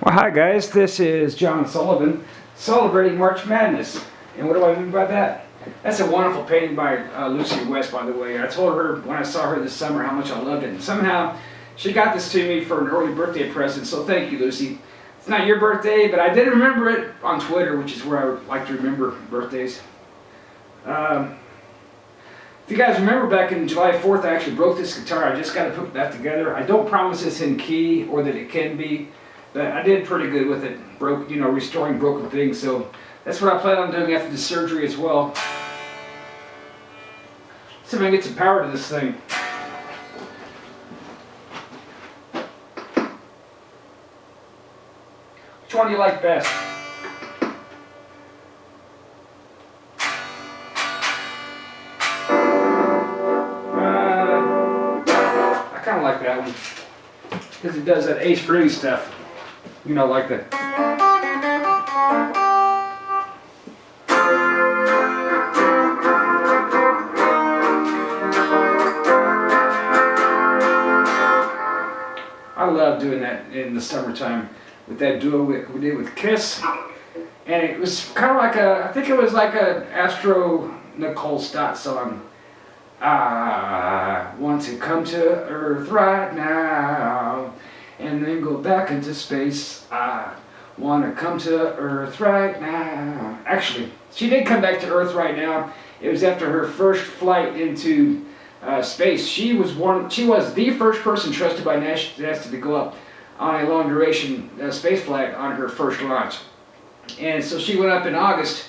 Well, hi guys, this is John Sullivan celebrating March Madness. And what do I mean by that? That's a wonderful painting by Lucy West, by the way. I told her when I saw her this summer how much I loved it. And somehow she got this to me for an early birthday present, so thank you, Lucy. It's not your birthday, but I did remember it on Twitter, which is where I like to remember birthdays. If you guys remember back in July 4th, I actually broke this guitar. I just got to put that together. I don't promise it's in key or that it can be, but I did pretty good with it. Restoring broken things. So that's what I plan on doing after the surgery as well. See if I can get some power to this thing. Which one do you like best? I kind of like that one because it does that Ace Frehley stuff. You know, like that. I love doing that in the summertime with that duo we did with Kiss. And it was kind of like I think it was like a Astro Nicole Stott song. I want to come to Earth right now and then go back into space. I want to come to Earth right now. Actually, she did come back to Earth right now. It was after her first flight into space. She was the first person trusted by NASA to go up on a long duration space flight on her first launch. And so she went up in August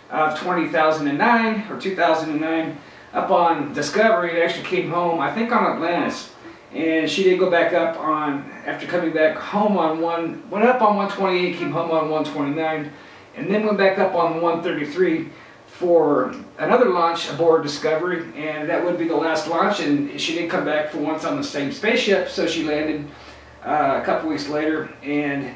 of 2009 up on Discovery. It actually came home, I think, on Atlantis. And she did go back up after coming back home went up on 128, came home on 129, and then went back up on 133 for another launch aboard Discovery, and that would be the last launch, and she did come back for once on the same spaceship, so she landed a couple weeks later, and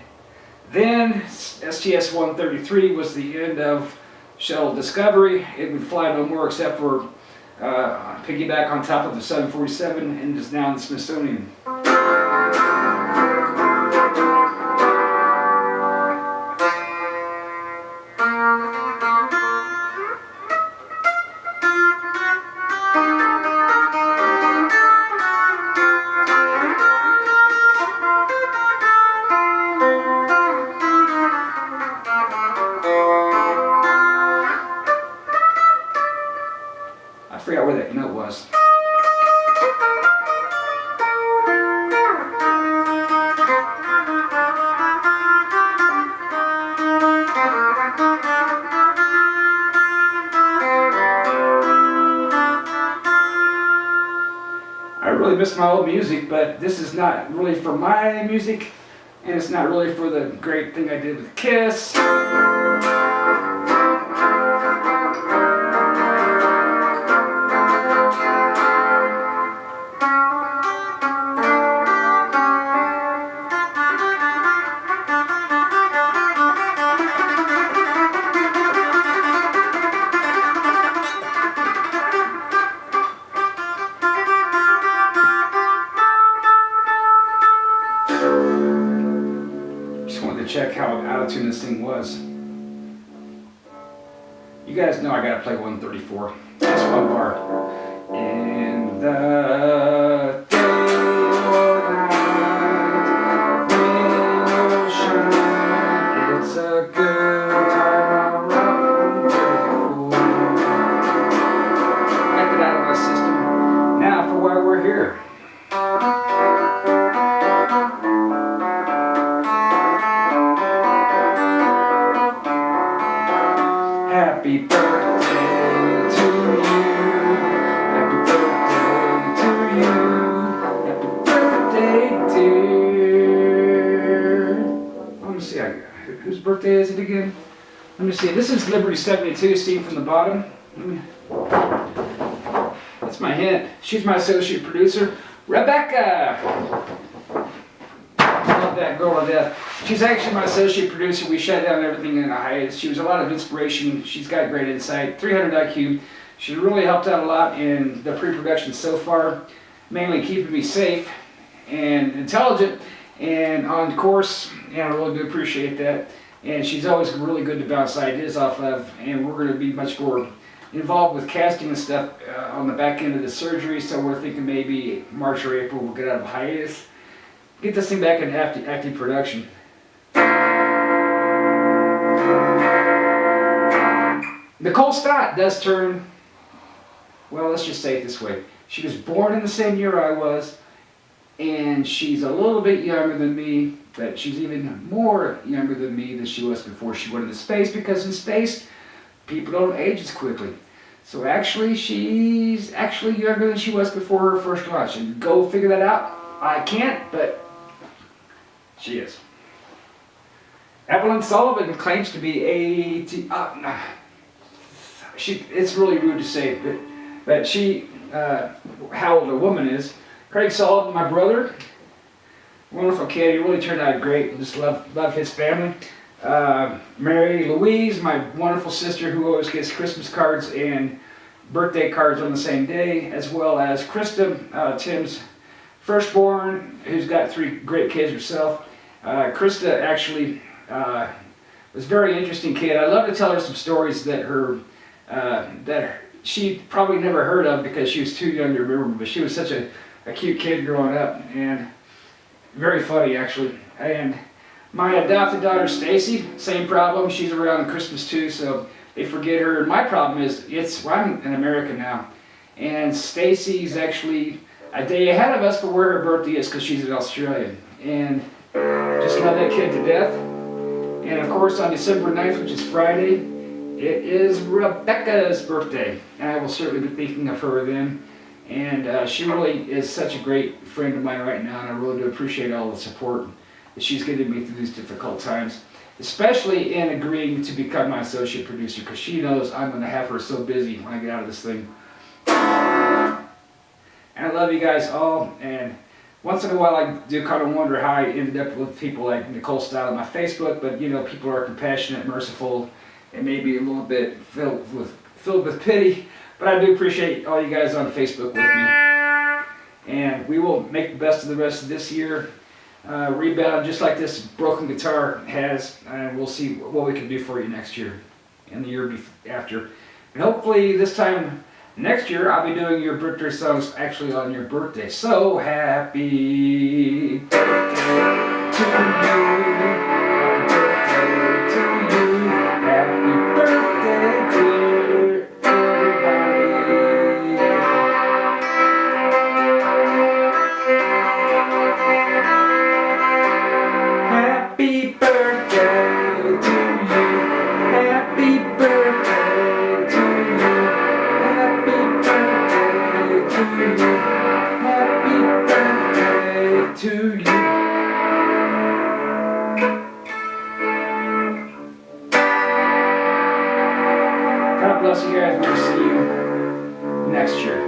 then STS-133 was the end of Shuttle Discovery. It would fly no more except for piggyback on top of the 747 and is now in the Smithsonian. I forgot where that note was. I really miss my old music, but this is not really for my music, and it's not really for the great thing I did with Kiss. Check how out of tune this thing was. You guys know I gotta play 134. Just one bar. In the day or night, rain or shine, it's a good time around 34. Get that out of my system. Now for why we're here. Happy birthday to you. Happy birthday to you. Happy birthday, dear. Let me see. Whose birthday is it again? Let me see. This is Liberty 72, seen from the bottom. That's my hint. She's my associate producer, Rebecca. Love that girl to death. She's actually my associate producer. We shut down everything in a hiatus. She was a lot of inspiration. She's got great insight. 300 IQ. She really helped out a lot in the pre-production so far, mainly keeping me safe and intelligent and on course and I really do appreciate that. And she's always really good to bounce ideas off of, and we're going to be much more involved with casting and stuff on the back end of the surgery, so we're thinking maybe March or April we'll get out of hiatus, get this thing back in active production. Nicole Stott does turn, well, let's just say it this way. She was born in the same year I was, and she's a little bit younger than me, but she's even more younger than me than she was before she went into space, because in space, people don't age as quickly. So actually, she's actually younger than she was before her first launch. And go figure that out. I can't, but she is. Evelyn Sullivan claims to be 80. It's really rude to say, but she, how old a woman is. Craig Sullivan, my brother, wonderful kid. He really turned out great. Just love his family. Mary Louise, my wonderful sister, who always gets Christmas cards and birthday cards on the same day, as well as Krista, Tim's firstborn, who's got 3 great kids herself. Krista actually was a very interesting kid. I love to tell her some stories that she probably never heard of because she was too young to remember, but she was such a cute kid growing up, and very funny actually. And my adopted daughter Stacy, same problem. She's around Christmas too, so they forget her. And my problem is, I'm in America now, and Stacy's actually a day ahead of us for where her birthday is because she's in Australia. And just love that kid to death. And of course on December 9th, which is Friday, it is Rebecca's birthday. And I will certainly be thinking of her then. And she really is such a great friend of mine right now, and I really do appreciate all the support that she's given me through these difficult times, especially in agreeing to become my associate producer, because she knows I'm going to have her so busy when I get out of this thing. And I love you guys all, and once in a while I do kind of wonder how I ended up with people like Nicole Stott on my Facebook, but you know, people are compassionate, merciful, and maybe a little bit filled with pity, but I do appreciate all you guys on Facebook with me. And we will make the best of the rest of this year. Rebound just like this broken guitar has, and we'll see what we can do for you next year and the year after. And hopefully this time next year I'll be doing your birthday songs actually on your birthday. So happy birthday to you. Happy birthday to everybody. Happy birthday to you. Happy birthday to you. Happy birthday to you. Happy birthday to you. God bless you guys. We'll see you next year.